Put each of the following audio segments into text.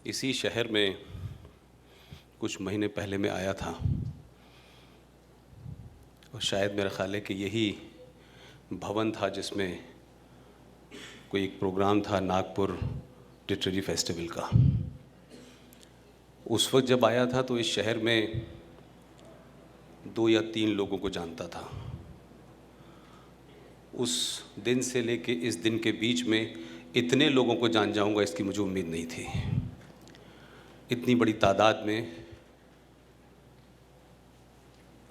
इसी शहर में कुछ महीने पहले मैं आया था और शायद मेरा ख़्याल है कि यही भवन था जिसमें कोई एक प्रोग्राम था नागपुर लिटरेरी फेस्टिवल का। उस वक्त जब आया था तो इस शहर में 2 या 3 लोगों को जानता था। उस दिन से लेके इस दिन के बीच में इतने लोगों को जान जाऊंगा इसकी मुझे उम्मीद नहीं थी। इतनी बड़ी तादाद में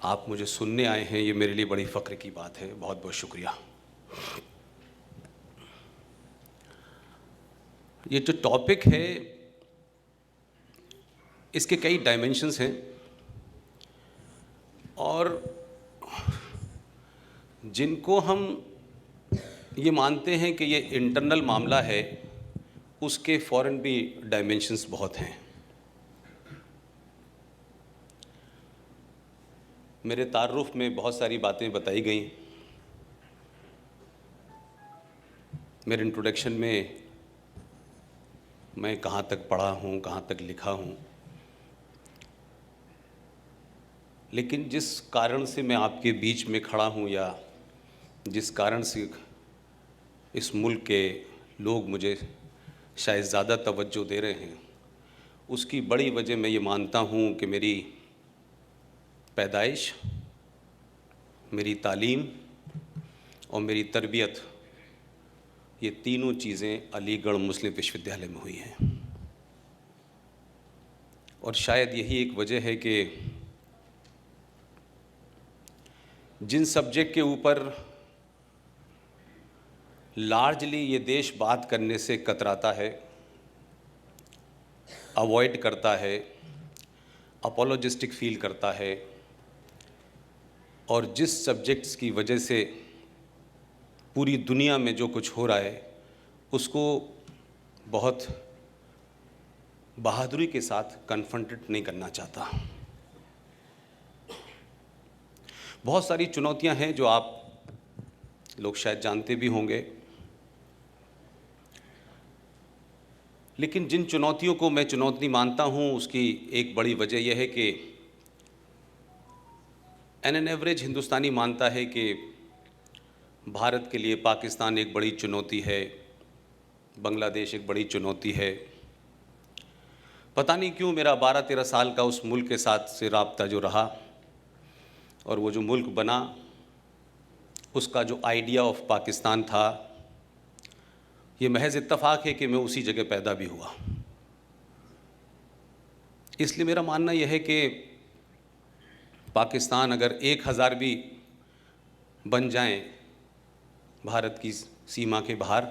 आप मुझे सुनने आए हैं, ये मेरे लिए बड़ी फ़ख्र की बात है। बहुत बहुत शुक्रिया। ये जो टॉपिक है इसके कई डायमेंशंस हैं और जिनको हम ये मानते हैं कि ये इंटरनल मामला है, उसके फॉरेन भी डायमेंशंस बहुत हैं। मेरे तारुफ में बहुत सारी बातें बताई गई। मेरे इंट्रोडक्शन में मैं कहाँ तक पढ़ा हूँ, कहाँ तक लिखा हूँ, लेकिन जिस कारण से मैं आपके बीच में खड़ा हूँ या जिस कारण से इस मुल्क के लोग मुझे शायद ज़्यादा तवज्जो दे रहे हैं, उसकी बड़ी वजह मैं ये मानता हूँ कि मेरी पैदाइश, मेरी तालीम और मेरी तरबियत, ये तीनों चीज़ें अलीगढ़ मुस्लिम विश्वविद्यालय में हुई हैं। और शायद यही एक वजह है कि जिन सब्जेक्ट के ऊपर लार्जली ये देश बात करने से कतराता है, अवॉइड करता है, अपोलोजिस्टिक फील करता है, और जिस सब्जेक्ट्स की वजह से पूरी दुनिया में जो कुछ हो रहा है उसको बहुत बहादुरी के साथ कन्फ्रंटेड नहीं करना चाहता। बहुत सारी चुनौतियां हैं जो आप लोग शायद जानते भी होंगे, लेकिन जिन चुनौतियों को मैं चुनौती मानता हूं उसकी एक बड़ी वजह यह है कि एन एवरेज हिंदुस्तानी मानता है कि भारत के लिए पाकिस्तान एक बड़ी चुनौती है, बांग्लादेश एक बड़ी चुनौती है। पता नहीं क्यों मेरा 12-13 साल का उस मुल्क के साथ से राब्ता जो रहा और वो जो मुल्क बना, उसका जो आइडिया ऑफ पाकिस्तान था, ये महज इत्तफाक है कि मैं उसी जगह पैदा भी हुआ। इसलिए मेरा मानना यह है कि पाकिस्तान अगर 1000 भी बन जाएं भारत की सीमा के बाहर,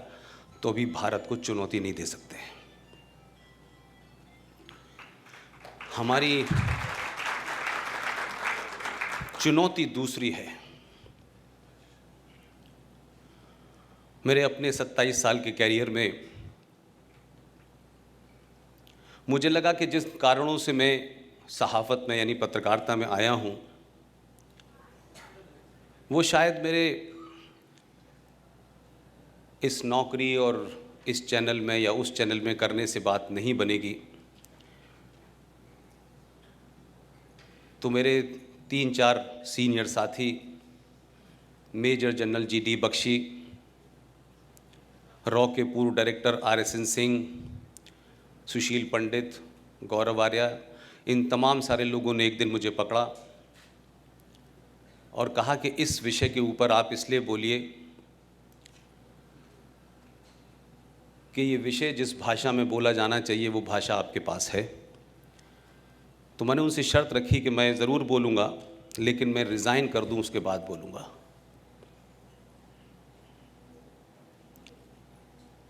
तो भी भारत को चुनौती नहीं दे सकते। हमारी चुनौती दूसरी है। मेरे अपने 27 साल के कैरियर में मुझे लगा कि जिस कारणों से मैं सहाफ़त में यानी पत्रकारिता में आया हूँ, वो शायद मेरे इस नौकरी और इस चैनल में या उस चैनल में करने से बात नहीं बनेगी। तो मेरे 3-4 सीनियर साथी, मेजर जनरल GD बख्शी, रॉ के पूर्व डायरेक्टर RSN सिंह, सुशील पंडित, गौरव आर्या, इन तमाम सारे लोगों ने एक दिन मुझे पकड़ा और कहा कि इस विषय के ऊपर आप इसलिए बोलिए कि ये विषय जिस भाषा में बोला जाना चाहिए वो भाषा आपके पास है। तो मैंने उनसे शर्त रखी कि मैं ज़रूर बोलूँगा, लेकिन मैं रिज़ाइन कर दूँ उसके बाद बोलूँगा।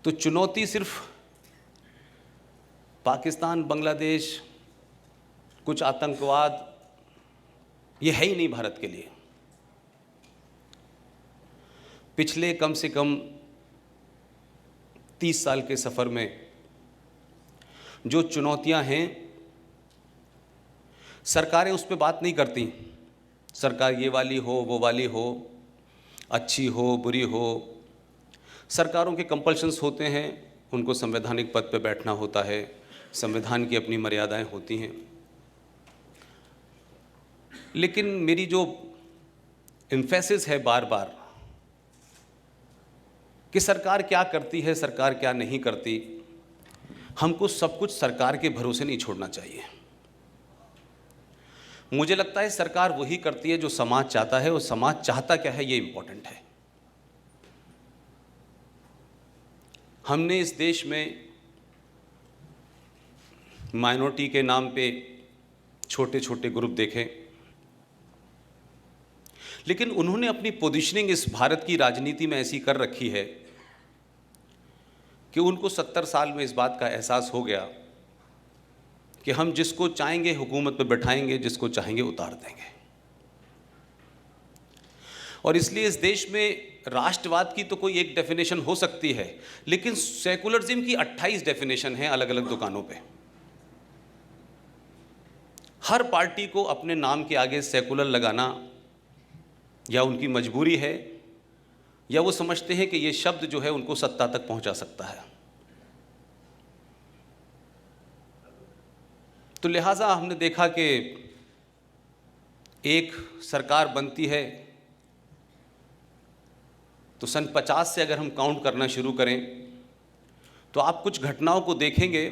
तो चुनौती सिर्फ पाकिस्तान, बांग्लादेश, कुछ आतंकवाद, ये है ही नहीं भारत के लिए। पिछले कम से कम 30 साल के सफ़र में जो चुनौतियां हैं, सरकारें उस पर बात नहीं करती। सरकार ये वाली हो, वो वाली हो, अच्छी हो, बुरी हो, सरकारों के कंपल्शंस होते हैं, उनको संवैधानिक पद पर बैठना होता है, संविधान की अपनी मर्यादाएं होती हैं, लेकिन मेरी जो एम्फेसिस है बार बार कि सरकार क्या करती है, सरकार क्या नहीं करती, हमको सब कुछ सरकार के भरोसे नहीं छोड़ना चाहिए। मुझे लगता है सरकार वही करती है जो समाज चाहता है, और समाज चाहता क्या है ये इंपॉर्टेंट है। हमने इस देश में माइनॉरिटी के नाम पे छोटे छोटे ग्रुप देखे, लेकिन उन्होंने अपनी पोजीशनिंग इस भारत की राजनीति में ऐसी कर रखी है कि उनको 70 साल में इस बात का एहसास हो गया कि हम जिसको चाहेंगे हुकूमत में बैठाएंगे, जिसको चाहेंगे उतार देंगे। और इसलिए इस देश में राष्ट्रवाद की तो कोई एक डेफिनेशन हो सकती है, लेकिन सेकुलरिज्म की 28 डेफिनेशन है अलग अलग दुकानों पे। हर पार्टी को अपने नाम के आगे सेकुलर लगाना या उनकी मजबूरी है, या वो समझते हैं कि ये शब्द जो है उनको सत्ता तक पहुंचा सकता है। तो लिहाजा हमने देखा कि एक सरकार बनती है तो सन 50 से अगर हम काउंट करना शुरू करें तो आप कुछ घटनाओं को देखेंगे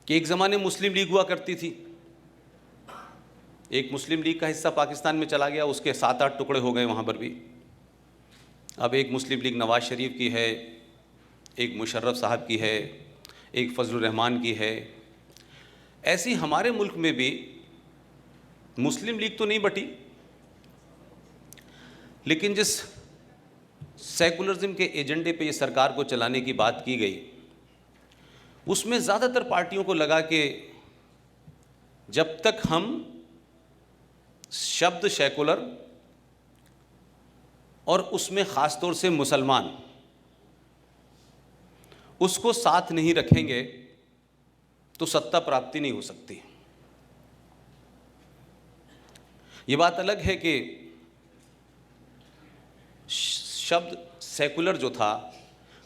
कि एक ज़माने मुस्लिम लीग हुआ करती थी, एक मुस्लिम लीग का हिस्सा पाकिस्तान में चला गया, उसके 7-8 टुकड़े हो गए वहाँ पर भी। अब एक मुस्लिम लीग नवाज शरीफ की है, एक मुशर्रफ साहब की है, एक फजलुर रहमान की है। ऐसी हमारे मुल्क में भी मुस्लिम लीग तो नहीं बटी, लेकिन जिस सेकुलरिज्म के एजेंडे पे ये सरकार को चलाने की बात की गई, उसमें ज़्यादातर पार्टियों को लगा कि जब तक हम शब्द सेकुलर और उसमें ख़ास तौर से मुसलमान उसको साथ नहीं रखेंगे तो सत्ता प्राप्ति नहीं हो सकती। ये बात अलग है कि शब्द सेकुलर जो था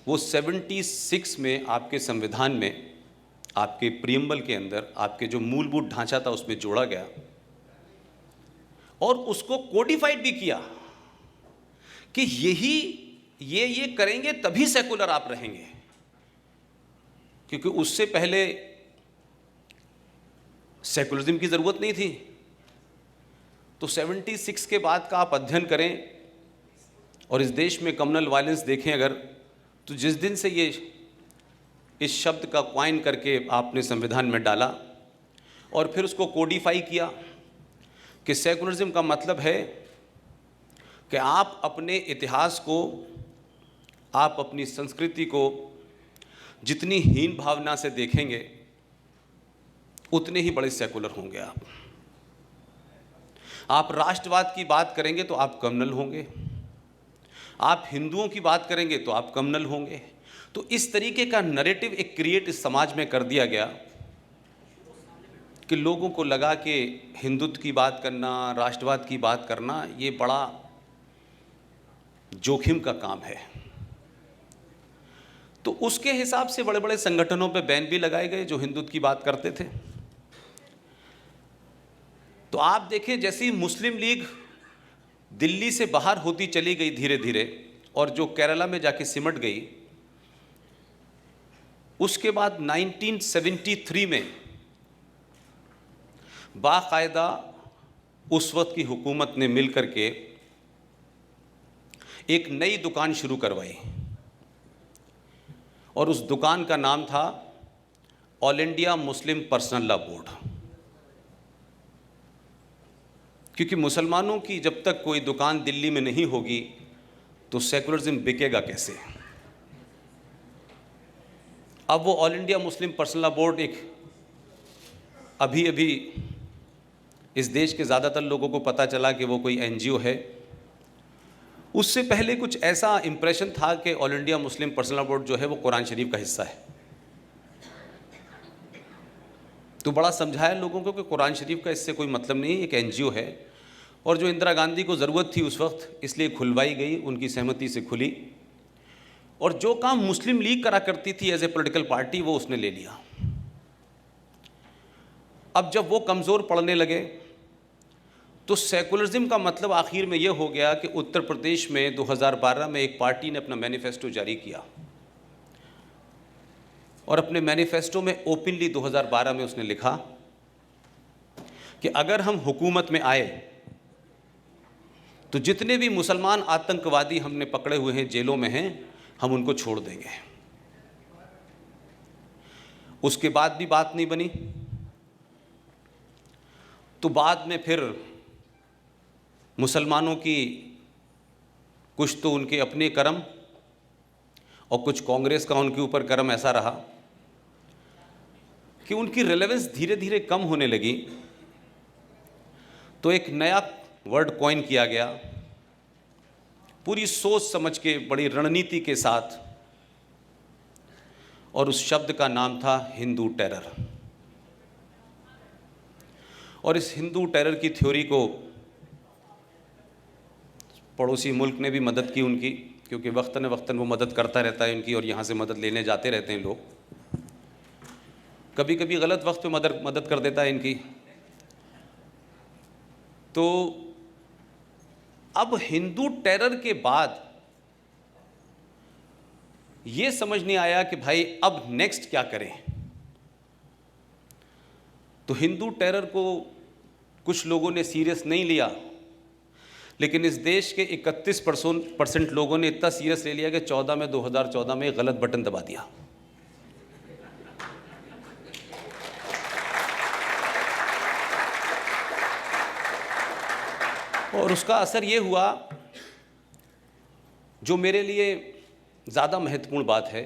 वो 76 में आपके संविधान में, आपके प्रीएम्बल के अंदर, आपके जो मूलभूत ढांचा था उसमें जोड़ा गया और उसको कोडिफाइड भी किया कि ये करेंगे तभी सेकुलर आप रहेंगे, क्योंकि उससे पहले सेकुलरिज्म की ज़रूरत नहीं थी। तो 76 के बाद का आप अध्ययन करें और इस देश में कम्युनल वायलेंस देखें अगर, तो जिस दिन से ये इस शब्द का क्वाइन करके आपने संविधान में डाला और फिर उसको कोडिफाई किया कि सेकुलरिज्म का मतलब है कि आप अपने इतिहास को, आप अपनी संस्कृति को जितनी हीन भावना से देखेंगे उतने ही बड़े सेकुलर होंगे आप राष्ट्रवाद की बात करेंगे तो आप कम्युनल होंगे, आप हिंदुओं की बात करेंगे तो आप कम्युनल होंगे। तो इस तरीके का नैरेटिव एक क्रिएट इस समाज में कर दिया गया कि लोगों को लगा कि हिंदुत्व की बात करना, राष्ट्रवाद की बात करना ये बड़ा जोखिम का काम है। तो उसके हिसाब से बड़े बड़े संगठनों पे बैन भी लगाए गए जो हिंदुत्व की बात करते थे। तो आप देखें जैसे ही मुस्लिम लीग दिल्ली से बाहर होती चली गई धीरे धीरे और जो केरला में जाके सिमट गई, उसके बाद 1973 में बाकायदा उस वक्त की हुकूमत ने मिलकर के एक नई दुकान शुरू करवाई और उस दुकान का नाम था all India Muslim personal law board. क्योंकि मुसलमानों की जब तक कोई दुकान दिल्ली में नहीं होगी तो सेकुलरिज्म बिकेगा कैसे। अब वो all India Muslim personal law board एक अभी इस देश के ज़्यादातर लोगों को पता चला कि वो कोई एनजीओ है। उससे पहले कुछ ऐसा इंप्रेशन था कि all India Muslim personal law board जो है वो कुरान शरीफ का हिस्सा है। तो बड़ा समझाया लोगों को कि कुरान शरीफ का इससे कोई मतलब नहीं, एक एनजीओ है। और जो इंदिरा गांधी को ज़रूरत थी उस वक्त इसलिए खुलवाई गई, उनकी सहमति से खुली और जो काम मुस्लिम लीग करा करती थी एज ए पॉलिटिकल पार्टी, वो उसने ले लिया। अब जब वो कमज़ोर पड़ने लगे तो सेकुलरिज्म का मतलब आखिर में ये हो गया कि उत्तर प्रदेश में 2012 में एक पार्टी ने अपना मैनिफेस्टो जारी किया और अपने मैनिफेस्टो में ओपनली 2012 में उसने लिखा कि अगर हम हुकूमत में आए तो जितने भी मुसलमान आतंकवादी हमने पकड़े हुए हैं, जेलों में हैं, हम उनको छोड़ देंगे। उसके बाद भी बात नहीं बनी, तो बाद में फिर मुसलमानों की कुछ तो उनके अपने कर्म और कुछ कांग्रेस का उनके ऊपर कर्म ऐसा रहा कि उनकी रेलेवेंस धीरे धीरे कम होने लगी। तो एक नया वर्ड कॉइन किया गया, पूरी सोच समझ के, बड़ी रणनीति के साथ, और उस शब्द का नाम था हिंदू टेरर। और इस हिंदू टेरर की थ्योरी को पड़ोसी मुल्क ने भी मदद की उनकी, क्योंकि वक्तन वक्तन वो मदद करता रहता है इनकी और यहाँ से मदद लेने जाते रहते हैं लोग। कभी कभी गलत वक्त पे मदद कर देता है इनकी। तो अब हिंदू टेरर के बाद ये समझ नहीं आया कि भाई अब नेक्स्ट क्या करें। तो हिंदू टेरर को कुछ लोगों ने सीरियस नहीं लिया, लेकिन इस देश के 31% लोगों ने इतना सीरियस ले लिया कि 2014 में गलत बटन दबा दिया। और उसका असर ये हुआ, जो मेरे लिए ज़्यादा महत्वपूर्ण बात है,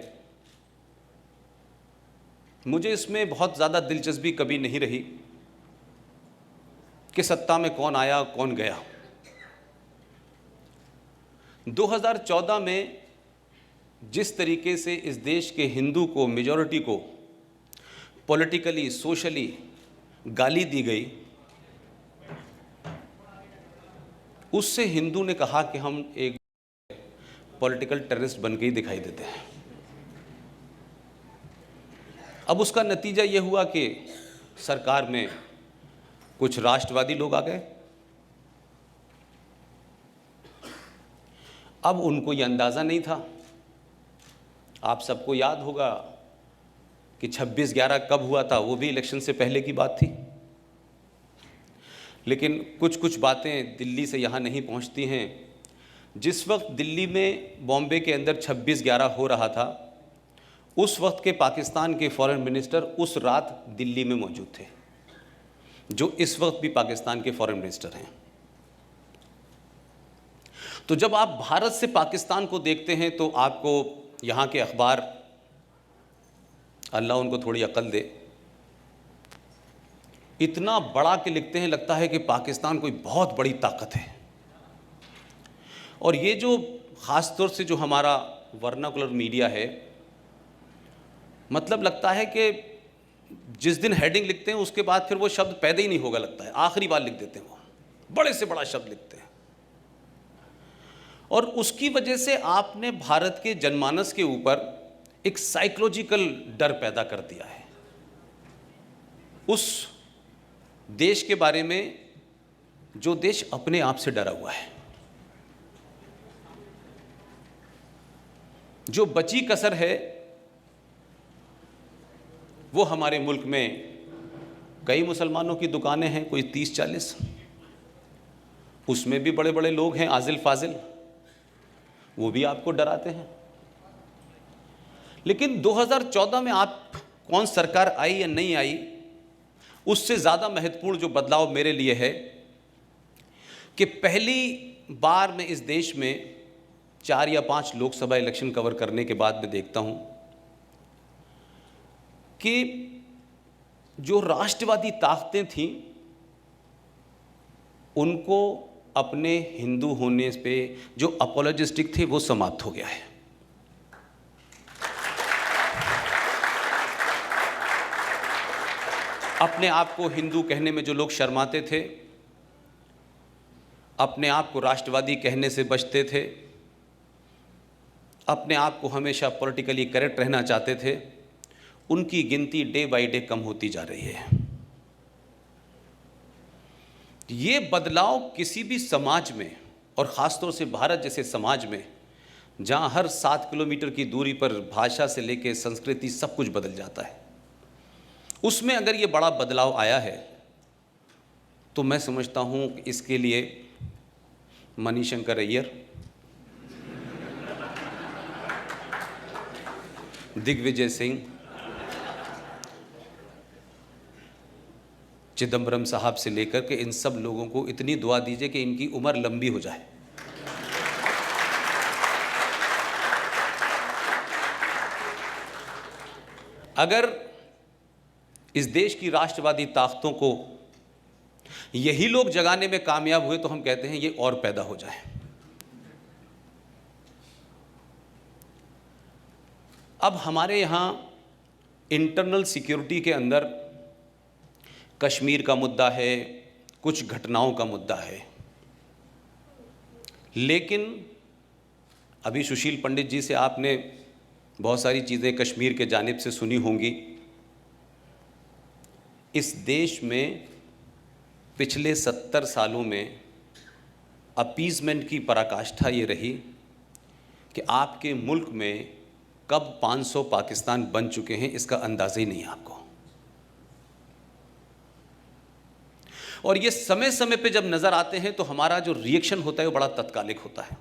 मुझे इसमें बहुत ज़्यादा दिलचस्पी कभी नहीं रही कि सत्ता में कौन आया कौन गया। 2014 में जिस तरीके से इस देश के हिंदू को, मेजॉरिटी को पॉलिटिकली, सोशली गाली दी गई, उससे हिंदू ने कहा कि हम एक पॉलिटिकल टेररिस्ट बन के ही दिखाई देते हैं। अब उसका नतीजा ये हुआ कि सरकार में कुछ राष्ट्रवादी लोग आ गए। अब उनको ये अंदाज़ा नहीं था, आप सबको याद होगा कि 26/11 कब हुआ था, वो भी इलेक्शन से पहले की बात थी। लेकिन कुछ बातें दिल्ली से यहाँ नहीं पहुँचती हैं। जिस वक्त दिल्ली में, बॉम्बे के अंदर 26/11 हो रहा था, उस वक्त के पाकिस्तान के फॉरेन मिनिस्टर उस रात दिल्ली में मौजूद थे, जो इस वक्त भी पाकिस्तान के फॉरेन मिनिस्टर हैं। तो जब आप भारत से पाकिस्तान को देखते हैं तो आपको यहाँ के अखबार, अल्लाह उनको थोड़ी अकल दे, इतना बड़ा के लिखते हैं, लगता है कि पाकिस्तान कोई बहुत बड़ी ताकत है। और ये जो ख़ास तौर से जो हमारा वर्नाकुलर मीडिया है, मतलब लगता है कि जिस दिन हेडिंग लिखते हैं उसके बाद फिर वो शब्द पैदा ही नहीं होगा, लगता है आखिरी बार लिख देते हैं, वो बड़े से बड़ा शब्द लिखते हैं। और उसकी वजह से आपने भारत के जनमानस के ऊपर एक साइकोलॉजिकल डर पैदा कर दिया है उस देश के बारे में, जो देश अपने आप से डरा हुआ है। जो बची कसर है वो हमारे मुल्क में कई मुसलमानों की दुकानें हैं, कोई 30-40, उसमें भी बड़े बड़े लोग हैं, आजिल फाजिल, वो भी आपको डराते हैं। लेकिन 2014 में आप कौन सरकार आई या नहीं आई, उससे ज़्यादा महत्वपूर्ण जो बदलाव मेरे लिए है कि पहली बार मैं इस देश में 4 या 5 लोकसभा इलेक्शन कवर करने के बाद मैं देखता हूं कि जो राष्ट्रवादी ताकतें थीं, उनको अपने हिंदू होने पे जो अपोलोजिस्टिक थे वो समाप्त हो गया है। अपने आप को हिंदू कहने में जो लोग शर्माते थे, अपने आप को राष्ट्रवादी कहने से बचते थे, अपने आप को हमेशा पॉलिटिकली करेक्ट रहना चाहते थे, उनकी गिनती डे बाय डे कम होती जा रही है। ये बदलाव किसी भी समाज में, और ख़ासतौर से भारत जैसे समाज में जहाँ हर 7 किलोमीटर की दूरी पर भाषा से लेकर संस्कृति सब कुछ बदल जाता है, उसमें अगर ये बड़ा बदलाव आया है तो मैं समझता हूँ कि इसके लिए मणिशंकर अय्यर, दिग्विजय सिंह, चिदम्बरम साहब से लेकर के इन सब लोगों को इतनी दुआ दीजिए कि इनकी उम्र लंबी हो जाए। अगर इस देश की राष्ट्रवादी ताकतों को यही लोग जगाने में कामयाब हुए तो हम कहते हैं ये और पैदा हो जाए। अब हमारे यहाँ इंटरनल सिक्योरिटी के अंदर कश्मीर का मुद्दा है, कुछ घटनाओं का मुद्दा है, लेकिन अभी सुशील पंडित जी से आपने बहुत सारी चीज़ें कश्मीर के जानिब से सुनी होंगी। इस देश में पिछले 70 सालों में अपीज़मेंट की पराकाष्ठा ये रही कि आपके मुल्क में कब 500 पाकिस्तान बन चुके हैं इसका अंदाज़ा ही नहीं है आपको। और ये समय समय पे जब नज़र आते हैं तो हमारा जो रिएक्शन होता है वो बड़ा तत्कालिक होता है।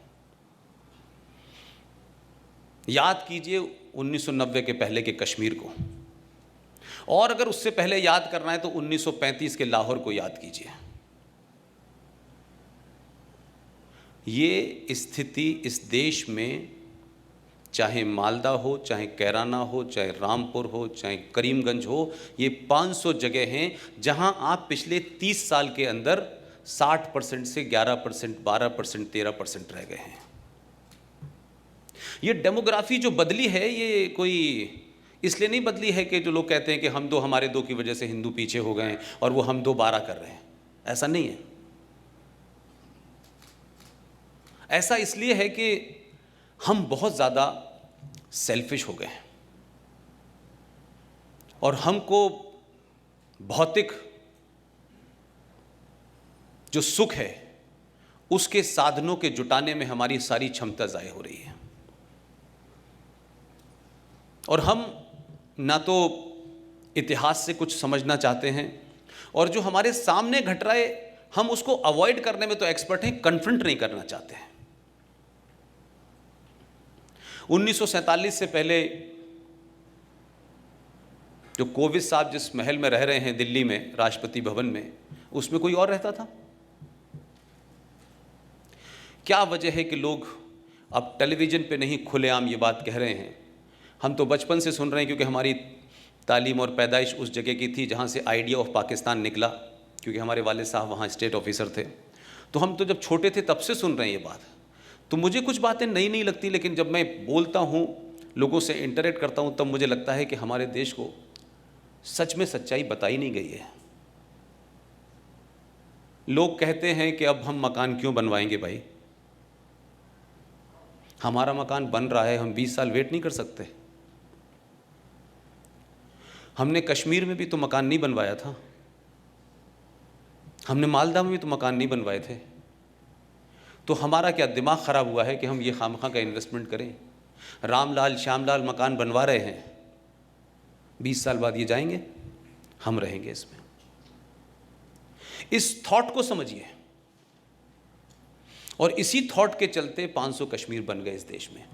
याद कीजिए 1990 के पहले के कश्मीर को, और अगर उससे पहले याद करना है तो 1935 के लाहौर को याद कीजिए। ये स्थिति इस देश में चाहे मालदा हो, चाहे कैराना हो, चाहे रामपुर हो, चाहे करीमगंज हो, ये 500 जगह हैं जहां आप पिछले 30 साल के अंदर 60% से 11%, 12%, 13% रह गए हैं। ये डेमोग्राफी जो बदली है ये कोई इसलिए नहीं बदली है कि जो लोग कहते हैं कि हम दो, हमारे दो की वजह से हिंदू पीछे हो गए हैं और वो हम दो 12 कर रहे हैं। ऐसा नहीं है। ऐसा इसलिए है कि हम बहुत ज़्यादा सेल्फिश हो गए हैं और हमको भौतिक जो सुख है उसके साधनों के जुटाने में हमारी सारी क्षमता ज़ाय हो रही है। और हम ना तो इतिहास से कुछ समझना चाहते हैं, और जो हमारे सामने घट रहा है हम उसको अवॉइड करने में तो एक्सपर्ट हैं, कन्फ्रंट नहीं करना चाहते हैं। 1947 से पहले जो कोविंद साहब जिस महल में रह रहे हैं दिल्ली में, राष्ट्रपति भवन में, उसमें कोई और रहता था? क्या वजह है कि लोग अब टेलीविज़न पे नहीं खुलेआम ये बात कह रहे हैं? हम तो बचपन से सुन रहे हैं क्योंकि हमारी तालीम और पैदाइश उस जगह की थी जहाँ से आइडिया ऑफ पाकिस्तान निकला, क्योंकि हमारे वालिद साहब वहाँ स्टेट ऑफिसर थे। तो हम तो जब छोटे थे तब से सुन रहे हैं ये बात। तो मुझे कुछ बातें नई नहीं लगती, लेकिन जब मैं बोलता हूँ, लोगों से इंटरेक्ट करता हूँ, तब मुझे लगता है कि हमारे देश को सच में सच्चाई बताई नहीं गई है। लोग कहते हैं कि अब हम मकान क्यों बनवाएंगे भाई, हमारा मकान बन रहा है, हम 20 साल वेट नहीं कर सकते। हमने कश्मीर में भी तो मकान नहीं बनवाया था, हमने मालदा में भी तो मकान नहीं बनवाए थे। तो हमारा क्या दिमाग ख़राब हुआ है कि हम ये खामखा का इन्वेस्टमेंट करें? रामलाल श्यामलाल मकान बनवा रहे हैं, 20 साल बाद ये जाएंगे, हम रहेंगे इसमें। इस थॉट को समझिए, और इसी थॉट के चलते 500 कश्मीर बन गए इस देश में।